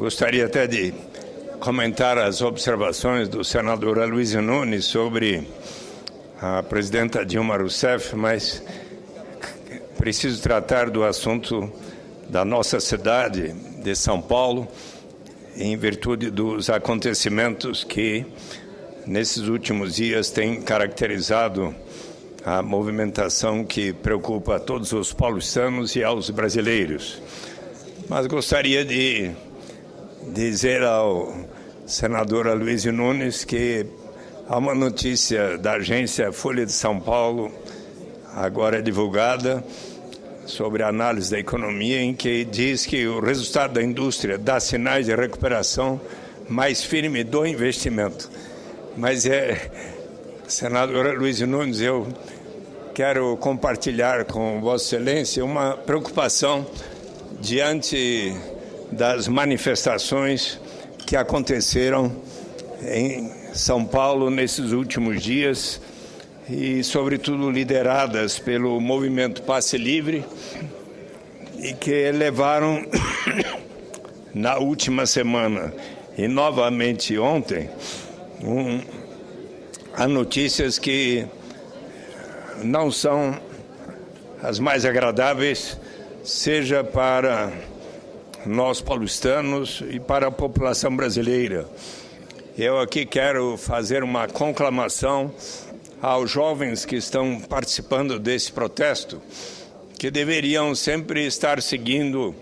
Gostaria até de comentar as observações do senador Aloysio Nunes sobre a presidenta Dilma Rousseff, mas preciso tratar do assunto da nossa cidade de São Paulo, em virtude dos acontecimentos que, nesses últimos dias, têm caracterizado a movimentação que preocupa a todos os paulistanos e aos brasileiros. Mas gostaria de dizer ao senador Aloysio Nunes que há uma notícia da agência Folha de São Paulo, agora divulgada, sobre a análise da economia, em que diz que o resultado da indústria dá sinais de recuperação mais firme do investimento. Mas, senador Aloysio Nunes, eu quero compartilhar com Vossa Excelência uma preocupação diante das manifestações que aconteceram em São Paulo nesses últimos dias e, sobretudo, lideradas pelo movimento Passe Livre e que levaram, na última semana e novamente ontem, a notícias que não são as mais agradáveis, seja para nós paulistanos e para a população brasileira. Eu aqui quero fazer uma conclamação aos jovens que estão participando desse protesto, que deveriam sempre estar seguindo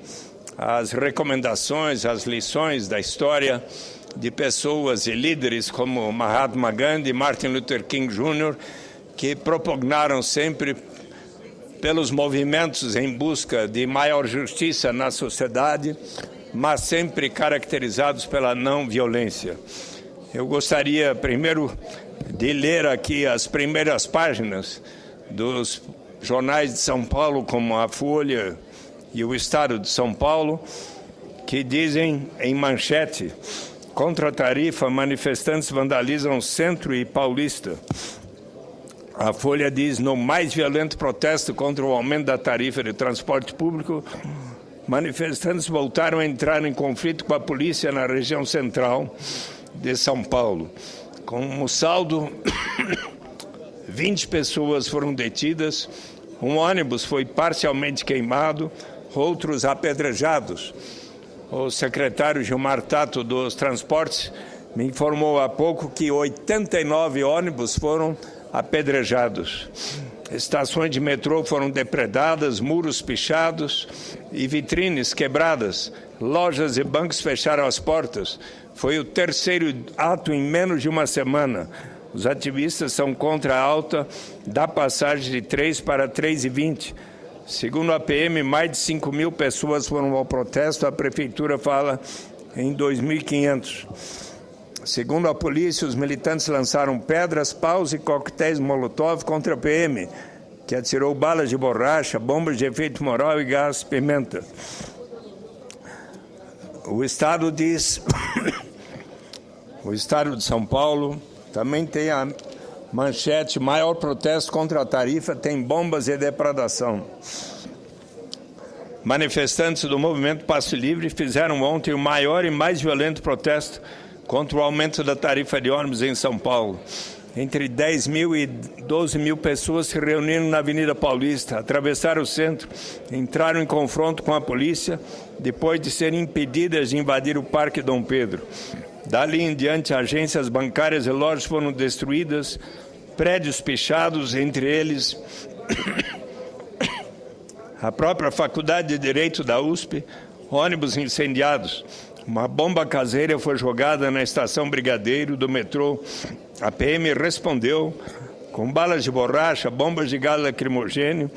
as recomendações, as lições da história de pessoas e líderes como Mahatma Gandhi e Martin Luther King Jr., que propugnaram sempre pelos movimentos em busca de maior justiça na sociedade, mas sempre caracterizados pela não violência. Eu gostaria primeiro de ler aqui as primeiras páginas dos jornais de São Paulo, como a Folha e o Estado de São Paulo, que dizem em manchete: contra a tarifa, manifestantes vandalizam Centro e Paulista. A Folha diz: no mais violento protesto contra o aumento da tarifa de transporte público, manifestantes voltaram a entrar em conflito com a polícia na região central de São Paulo. Como saldo, 20 pessoas foram detidas, um ônibus foi parcialmente queimado, outros apedrejados. O secretário Gilmar Tato dos Transportes me informou há pouco que 89 ônibus foram apedrejados. Estações de metrô foram depredadas, muros pichados e vitrines quebradas. Lojas e bancos fecharam as portas. Foi o terceiro ato em menos de uma semana. Os ativistas são contra a alta da passagem de 3 para 3,20. Segundo a PM, mais de 5 mil pessoas foram ao protesto. A prefeitura fala em 2.500. Segundo a polícia, os militantes lançaram pedras, paus e coquetéis Molotov contra a PM, que atirou balas de borracha, bombas de efeito moral e gás pimenta. O Estado diz, o Estado de São Paulo também tem a manchete: maior protesto contra a tarifa, tem bombas e depredação. Manifestantes do movimento Passe Livre fizeram ontem o maior e mais violento protesto contra o aumento da tarifa de ônibus em São Paulo. Entre 10 mil e 12 mil pessoas se reuniram na Avenida Paulista, atravessaram o centro, entraram em confronto com a polícia, depois de serem impedidas de invadir o Parque Dom Pedro. Dali em diante, agências bancárias e lojas foram destruídas, prédios pichados, entre eles a própria Faculdade de Direito da USP, ônibus incendiados. Uma bomba caseira foi jogada na estação Brigadeiro do metrô. A PM respondeu com balas de borracha, bombas de gás lacrimogêneo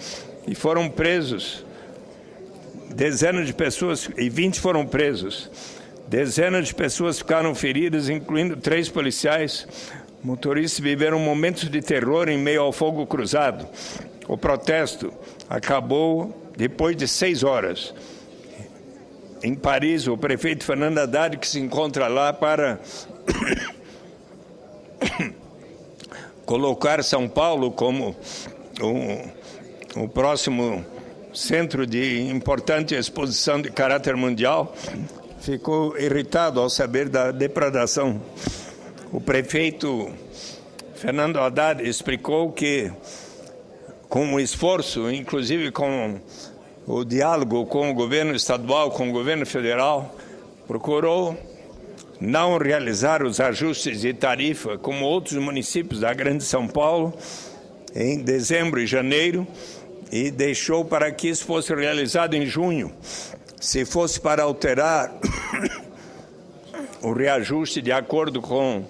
e foram presos. Dezenas de pessoas, e 20 foram presos. Dezenas de pessoas ficaram feridas, incluindo 3 policiais. Motoristas viveram momentos de terror em meio ao fogo cruzado. O protesto acabou depois de 6 horas. Em Paris, o prefeito Fernando Haddad, que se encontra lá para colocar São Paulo como o próximo centro de importante exposição de caráter mundial, ficou irritado ao saber da depredação. O prefeito Fernando Haddad explicou que, com o esforço, inclusive com o diálogo com o governo estadual, com o governo federal, procurou não realizar os ajustes de tarifa como outros municípios da Grande São Paulo em dezembro e janeiro, e deixou para que isso fosse realizado em junho. Se fosse para alterar o reajuste de acordo com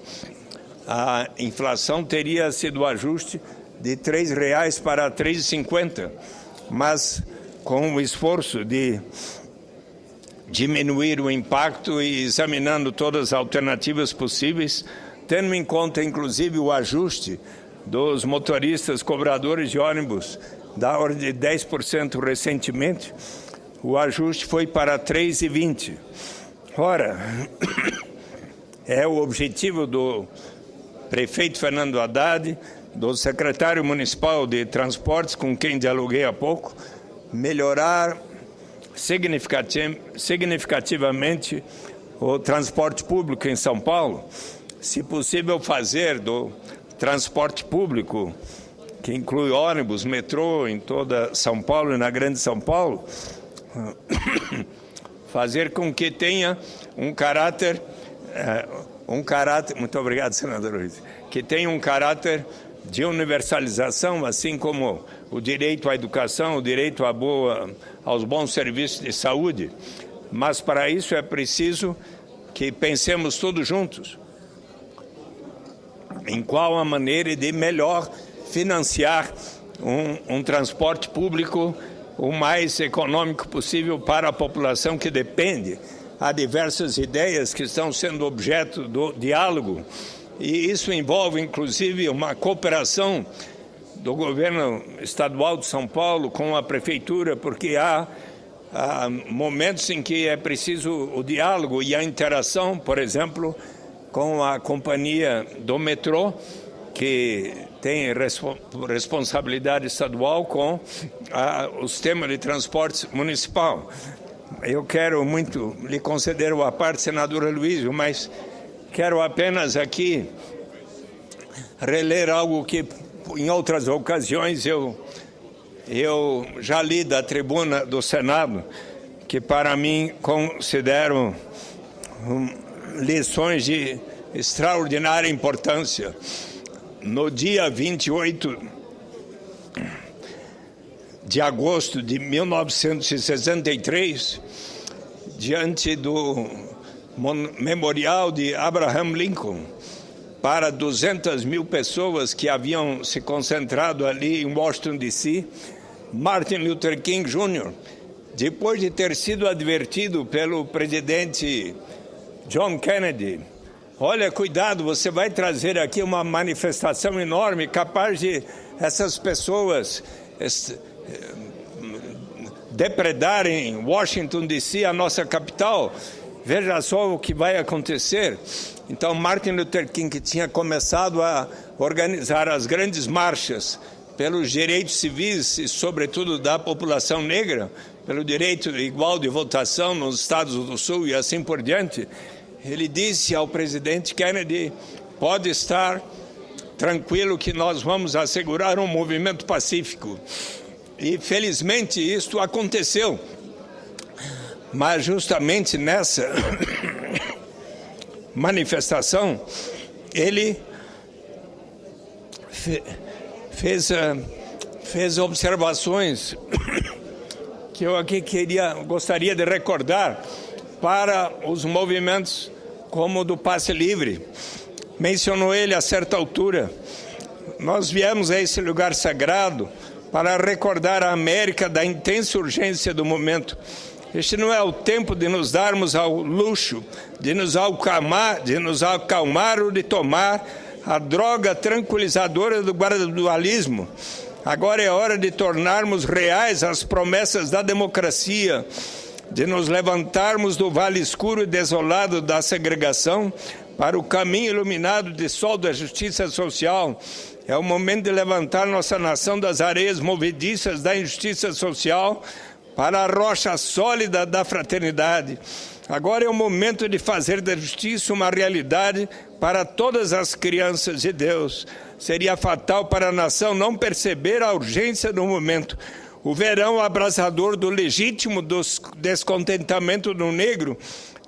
a inflação, teria sido o ajuste de R$ 3,00 para R$ 3,50, mas com o esforço de diminuir o impacto e examinando todas as alternativas possíveis, tendo em conta inclusive o ajuste dos motoristas cobradores de ônibus da ordem de 10% recentemente, o ajuste foi para R$ 3,20. Ora, é o objetivo do prefeito Fernando Haddad, do secretário municipal de transportes, com quem dialoguei há pouco, melhorar significativamente o transporte público em São Paulo. Se possível, fazer do transporte público, que inclui ônibus, metrô em toda São Paulo e na Grande São Paulo, fazer com que tenha um caráter, muito obrigado, senador Luiz, que tenha um caráter de universalização, assim como o direito à educação, o direito aos bons serviços de saúde. Mas para isso é preciso que pensemos todos juntos em qual a maneira de melhor financiar um transporte público o mais econômico possível para a população que depende. Há diversas ideias que estão sendo objeto do diálogo, e isso envolve, inclusive, uma cooperação do governo estadual de São Paulo com a prefeitura, porque há momentos em que é preciso o diálogo e a interação, por exemplo, com a companhia do metrô, que tem responsabilidade estadual com o sistema de transportes municipal. Eu quero muito lhe conceder a parte, senadora Luísio, mas quero apenas aqui reler algo que, em outras ocasiões, eu já li da tribuna do Senado, que para mim considero lições de extraordinária importância. No dia 28 de agosto de 1963, diante do memorial de Abraham Lincoln, para 200 mil pessoas que haviam se concentrado ali em Washington, D.C., Martin Luther King Jr., depois de ter sido advertido pelo presidente John Kennedy: olha, cuidado, você vai trazer aqui uma manifestação enorme, capaz de essas pessoas depredarem Washington, D.C., a nossa capital. Veja só o que vai acontecer. Então, Martin Luther King, que tinha começado a organizar as grandes marchas pelos direitos civis e, sobretudo, da população negra, pelo direito igual de votação nos Estados do Sul e assim por diante, ele disse ao presidente Kennedy: pode estar tranquilo que nós vamos assegurar um movimento pacífico. E, felizmente, isto aconteceu. Mas, justamente nessa manifestação, ele fez observações que eu aqui gostaria de recordar para os movimentos como o do Passe Livre. Mencionou ele a certa altura: nós viemos a esse lugar sagrado para recordar a América da intensa urgência do momento. Este não é o tempo de nos darmos ao luxo, de nos acalmar ou de tomar a droga tranquilizadora do gradualismo. Agora é hora de tornarmos reais as promessas da democracia, de nos levantarmos do vale escuro e desolado da segregação para o caminho iluminado de sol da justiça social. É o momento de levantar nossa nação das areias movediças da injustiça social para a rocha sólida da fraternidade. Agora é o momento de fazer da justiça uma realidade para todas as crianças de Deus. Seria fatal para a nação não perceber a urgência do momento. O verão abrasador do legítimo descontentamento do negro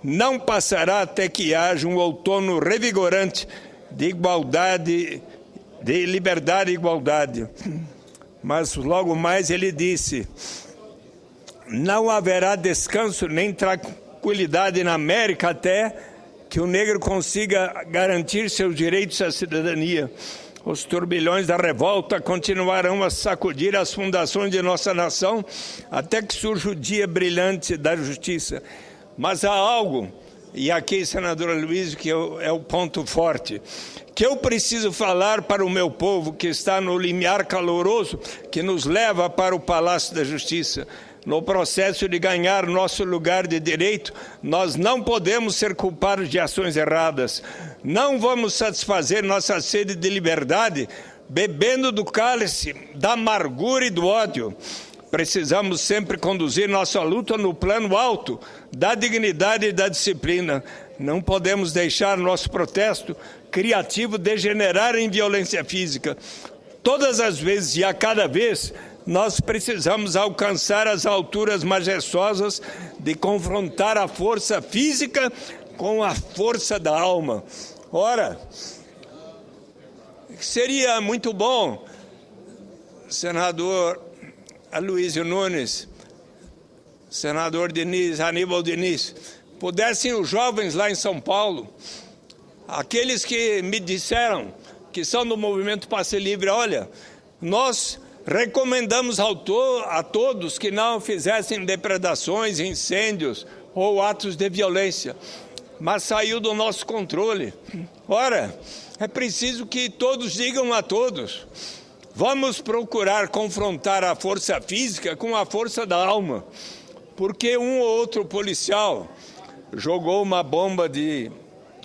não passará até que haja um outono revigorante de igualdade, de liberdade e igualdade. Mas logo mais ele disse: não haverá descanso nem tranquilidade na América até que o negro consiga garantir seus direitos à cidadania. Os turbilhões da revolta continuarão a sacudir as fundações de nossa nação até que surja o dia brilhante da justiça. Mas há algo, e aqui, senador Aloysio, que é o ponto forte, que eu preciso falar para o meu povo que está no limiar caloroso que nos leva para o Palácio da Justiça. No processo de ganhar nosso lugar de direito, nós não podemos ser culpados de ações erradas. Não vamos satisfazer nossa sede de liberdade bebendo do cálice da amargura e do ódio. Precisamos sempre conduzir nossa luta no plano alto da dignidade e da disciplina. Não podemos deixar nosso protesto criativo degenerar em violência física. Todas as vezes e a cada vez, nós precisamos alcançar as alturas majestosas de confrontar a força física com a força da alma. Ora, seria muito bom, senador Aloysio Nunes, senador Aníbal Diniz, pudessem os jovens lá em São Paulo, aqueles que me disseram que são do movimento Passe Livre, olha, nós recomendamos a todos que não fizessem depredações, incêndios ou atos de violência, mas saiu do nosso controle. Ora, é preciso que todos digam a todos: vamos procurar confrontar a força física com a força da alma, porque um ou outro policial jogou uma bomba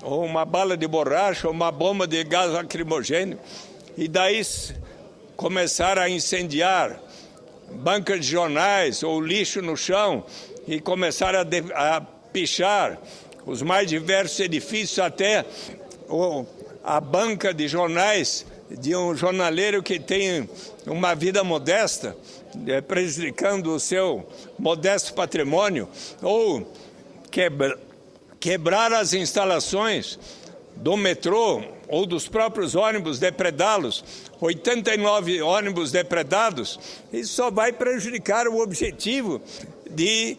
ou uma bala de borracha, ou uma bomba de gás lacrimogêneo, e daí começaram a incendiar bancas de jornais ou lixo no chão e começaram a pichar os mais diversos edifícios, até a banca de jornais de um jornaleiro que tem uma vida modesta, prejudicando o seu modesto patrimônio, ou quebrar as instalações do metrô ou dos próprios ônibus, depredá-los, 89 ônibus depredados, isso só vai prejudicar o objetivo de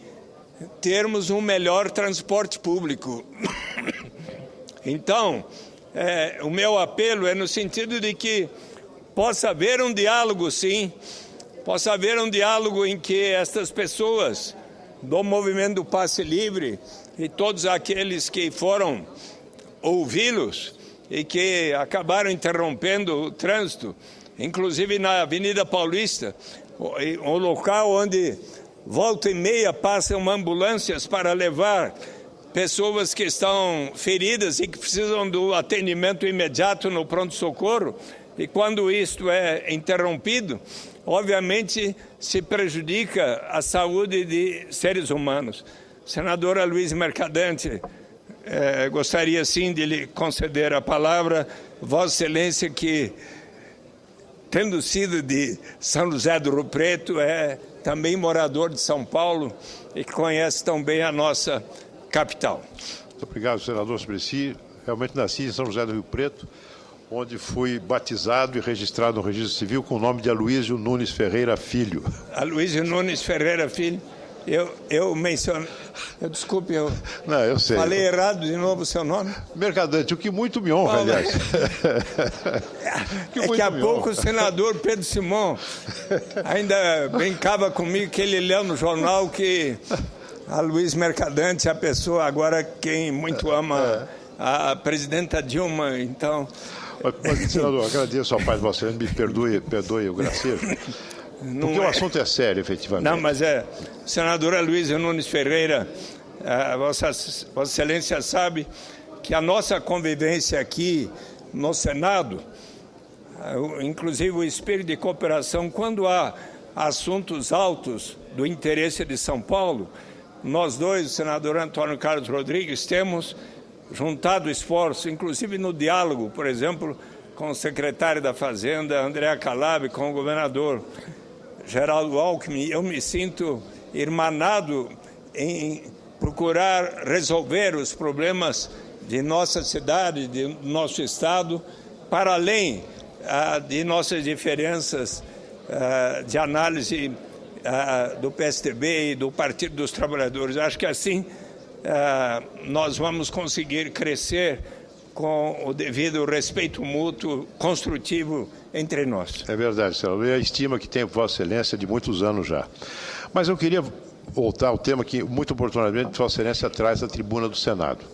termos um melhor transporte público. Então, o meu apelo é no sentido de que possa haver um diálogo, sim, possa haver um diálogo em que estas pessoas do movimento do Passe Livre e todos aqueles que foram ouvi-los e que acabaram interrompendo o trânsito, inclusive na Avenida Paulista, um local onde volta e meia passam ambulâncias para levar pessoas que estão feridas e que precisam do atendimento imediato no pronto-socorro, e quando isto é interrompido, obviamente se prejudica a saúde de seres humanos. Senador Aloysio Mercadante, gostaria sim de lhe conceder a palavra. Vossa Excelência, que tendo sido de São José do Rio Preto, é também morador de São Paulo e que conhece tão bem a nossa capital. Muito obrigado, senador Suplicy. Realmente nasci em São José do Rio Preto, onde fui batizado e registrado no registro civil com o nome de Aloysio Nunes Ferreira Filho. Aloysio Nunes Ferreira Filho. Eu menciono... Desculpe, não, eu sei. Falei errado de novo o seu nome? Mercadante, o que muito me honra, aliás. Daqui a pouco o senador Pedro Simão ainda brincava comigo que ele leu no jornal que Aloysio Mercadante é a pessoa agora quem muito ama a presidenta Dilma, então... Mas, senador, agradeço ao pai de Vossa Excelência, me perdoe o gracejo. Porque o assunto é sério, efetivamente. Não, mas senador Aloysio Nunes Ferreira, Vossa Excelência sabe que a nossa convivência aqui no Senado, inclusive o espírito de cooperação, quando há assuntos altos do interesse de São Paulo, nós dois, o senador Antônio Carlos Rodrigues, temos juntado esforços, inclusive no diálogo, por exemplo, com o secretário da Fazenda, André Calab, com o governador Geraldo Alckmin. Eu me sinto irmanado em procurar resolver os problemas de nossa cidade, de nosso estado, para além de nossas diferenças de análise do PSDB e do Partido dos Trabalhadores. Acho que assim nós vamos conseguir crescer com o devido respeito mútuo, construtivo entre nós. É verdade, senador. E a estima que tem Vossa Excelência de muitos anos já. Mas eu queria voltar ao tema que, muito oportunamente, Vossa Excelência traz da tribuna do Senado,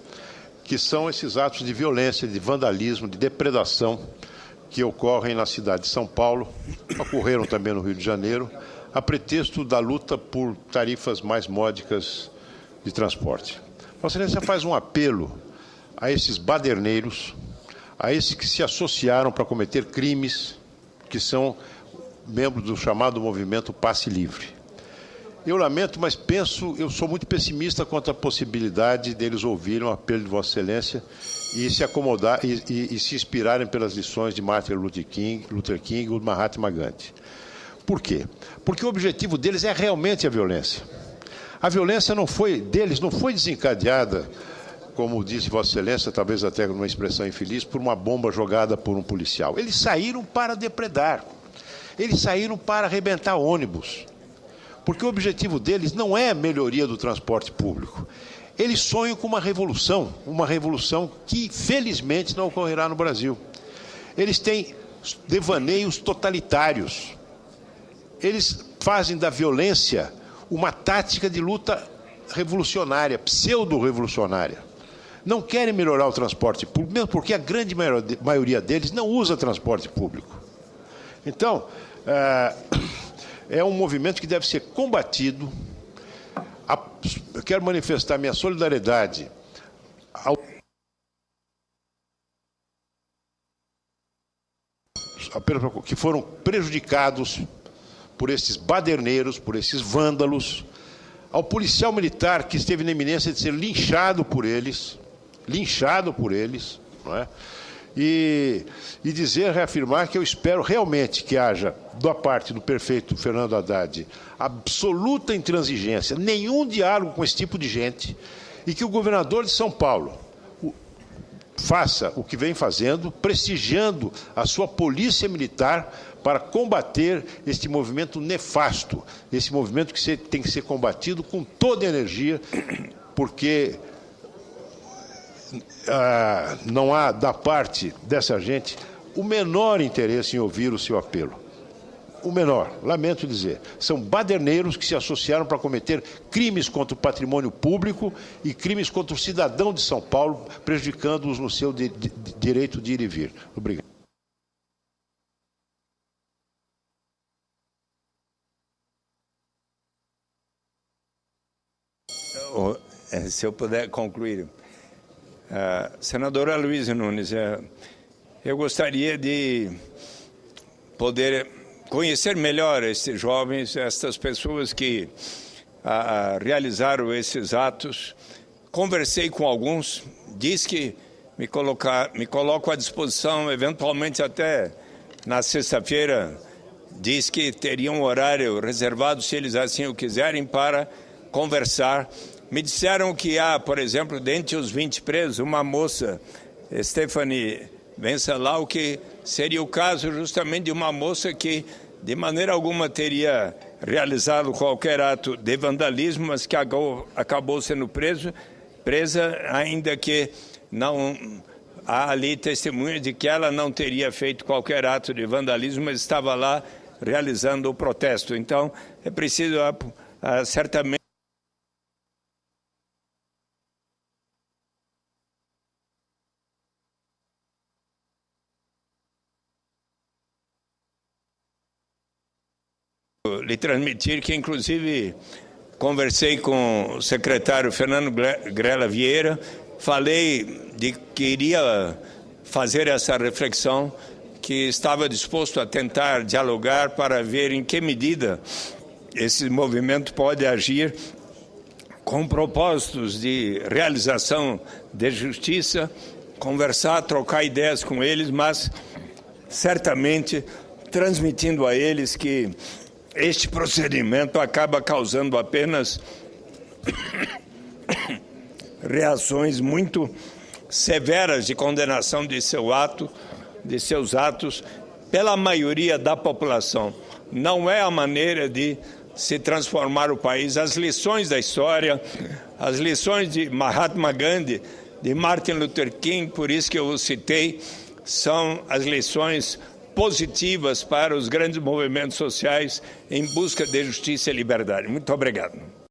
que são esses atos de violência, de vandalismo, de depredação que ocorrem na cidade de São Paulo, ocorreram também no Rio de Janeiro, a pretexto da luta por tarifas mais módicas de transporte. Vossa Excelência faz um apelo a esses baderneiros, a esses que se associaram para cometer crimes, que são membros do chamado movimento Passe Livre. Eu lamento, mas eu sou muito pessimista quanto à possibilidade deles ouvirem o apelo de Vossa Excelência e se acomodar e se inspirarem pelas lições de Martin Luther King e Mahatma Gandhi. Por quê? Porque o objetivo deles é realmente a violência. A violência deles não foi desencadeada, como disse Vossa Excelência, talvez até numa expressão infeliz, por uma bomba jogada por um policial. Eles saíram para depredar. Eles saíram para arrebentar ônibus. Porque o objetivo deles não é a melhoria do transporte público. Eles sonham com uma revolução que, felizmente, não ocorrerá no Brasil. Eles têm devaneios totalitários. Eles fazem da violência uma tática de luta revolucionária, pseudo-revolucionária. Não querem melhorar o transporte público, mesmo porque a grande maioria deles não usa transporte público. Então, é um movimento que deve ser combatido. Eu quero manifestar minha solidariedade que foram prejudicados por esses baderneiros, por esses vândalos, ao policial militar que esteve na iminência de ser linchado por eles, não é? E reafirmar que eu espero realmente que haja, da parte do prefeito Fernando Haddad, absoluta intransigência, nenhum diálogo com esse tipo de gente, e que o governador de São Paulo faça o que vem fazendo, prestigiando a sua polícia militar para combater este movimento nefasto, esse movimento que tem que ser combatido com toda a energia, porque não há, da parte dessa gente, o menor interesse em ouvir o seu apelo. O menor, lamento dizer. São baderneiros que se associaram para cometer crimes contra o patrimônio público e crimes contra o cidadão de São Paulo, prejudicando-os no seu direito de ir e vir. Obrigado. Se eu puder concluir. Senadora Luísa Nunes, eu gostaria de poder conhecer melhor esses jovens, estas pessoas que realizaram esses atos. Conversei com alguns, diz que me coloco à disposição, eventualmente até na sexta-feira, diz que teria um horário reservado, se eles assim o quiserem, para conversar. Me disseram que há, por exemplo, dentre os 20 presos, uma moça, Stephanie Wencelau, que seria o caso justamente de uma moça que, de maneira alguma, teria realizado qualquer ato de vandalismo, mas que acabou sendo presa, ainda que não há ali testemunha de que ela não teria feito qualquer ato de vandalismo, mas estava lá realizando o protesto. Então, é preciso, certamente, lhe transmitir que, inclusive, conversei com o secretário Fernando Grela Vieira, falei de que iria fazer essa reflexão, que estava disposto a tentar dialogar para ver em que medida esse movimento pode agir com propósitos de realização de justiça, conversar, trocar ideias com eles, mas certamente transmitindo a eles que este procedimento acaba causando apenas reações muito severas de condenação de seus atos pela maioria da população. Não é a maneira de se transformar o país. As lições da história, as lições de Mahatma Gandhi, de Martin Luther King, por isso que eu os citei, são as lições positivas para os grandes movimentos sociais em busca de justiça e liberdade. Muito obrigado.